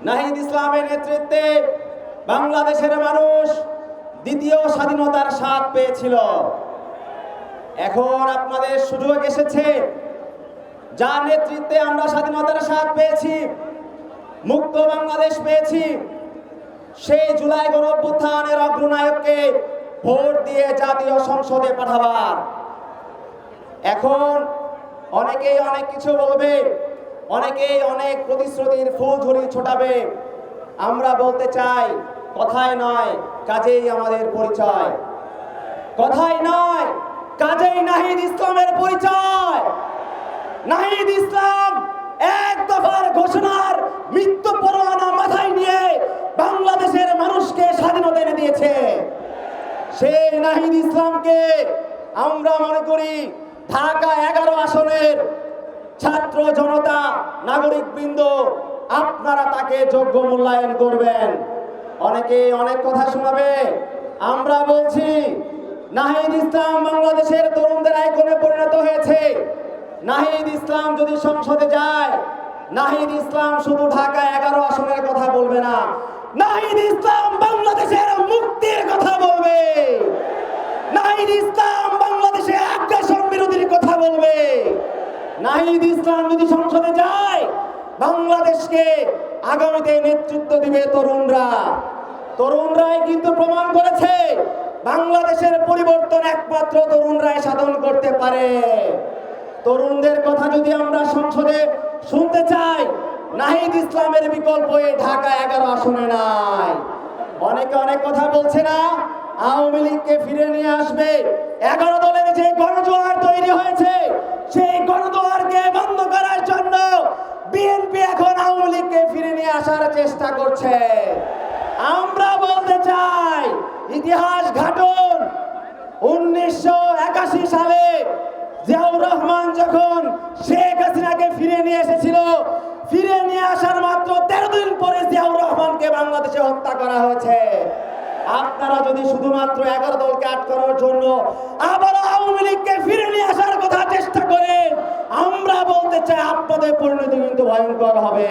নাহিদ ইসলামের নেতৃত্বে বাংলাদেশের মানুষ দ্বিতীয় স্বাধীনতার স্বাদ পেয়েছিল। এখন আপনাদের সুযোগ এসেছে, যার নেতৃত্বে আমরা স্বাধীনতার স্বাদ পেয়েছি, মুক্ত বাংলাদেশ পেয়েছি, সেই জুলাই গণঅভ্যুত্থানের অগ্রনায়ককে ভোট দিয়ে জাতীয় সংসদে পাঠাবার। এখন অনেকেই অনেক কিছু বলবে, অনেকেই অনেক প্রতিশ্রুতির ফুলঝুরি ছোটাবে। আমরা বলতে চাই, কথায় নয় কাজেই আমাদের পরিচয়। কথায় নয় কাজেই নাহিদ ইসলামের পরিচয়। নাহিদ ইসলাম এক দফার ঘোষণার মৃত্যু পরোয়ানা মাথায় নিয়ে বাংলাদেশের মানুষকে স্বাধীনতা এনে দিয়েছে। সেই নাহিদ ইসলামকে আমরা মনে করি ঢাকা 11 আসনের ছাত্র জনতা নাগরিকবৃন্দ আপনারা তাকে যোগ্য মূল্যায়ন করবেন। অনেকে অনেক কথা শোনাবে, আমরা বলছি নাহিদ ইসলাম বাংলাদেশের তরুণদের আইকনে পরিণত হয়েছে। নাহিদ ইসলাম যদি সংসদে যায়, নাহিদ ইসলাম শুধু ঢাকা 11 আসনের কথা বলবে না, নাহিদ ইসলাম বাংলাদেশের মুক্তির কথা বলবে। নাহিদ ইসলাম বাংলাদেশে আগ্রাসন বিরোধীর কথা বলবে। নাহিদ ইসলাম যদি সংসদে যায়, বাংলাদেশকে আগামীতে নেতৃত্ব দিবে তরুণরা। তরুণরাই কিন্তু প্রমাণ করেছে বাংলাদেশের পরিবর্তন একমাত্র তরুণরাই সাধন করতে পারে। তরুণদের কথা যদি আমরা সংসদে শুনতে চাই, নাহিদ ইসলামের বিকল্প এই ঢাকা 11 আসনে নাই। অনেকে অনেক কথা বলছে না, আওয়ামী লীগকে ফিরে নিয়ে আসবে। 11 দলের যে গণজোয়ার তৈরি হয়েছে, সেই গণজোয়ারকে বন্ধ করার জন্য বিএনপি এখন আওয়ামী লীগকে ফিরে নিয়ে আসার চেষ্টা করছে। আমরা বলতে চাই, ইতিহাস ঘাটুন। 1981 সালে জিয়াউর রহমান যখন শেখ হাসিনাকে ফিরে নিয়ে এসেছিল, ফিরে নিয়ে আসার মাত্র 13 দিন পরে জিয়াউর রহমানকে বাংলাদেশে হত্যা করা হয়েছে। আপনারা যদি শুধুমাত্র 11 দলকে আটকানোর জন্য আবার আওয়ামী লীগকে ফিরে নিয়ে আসার কথা চেষ্টা করেন, আমরা বলতে চাই আপনাদের পরিণতি কিন্তু ভয়ঙ্কর হবে।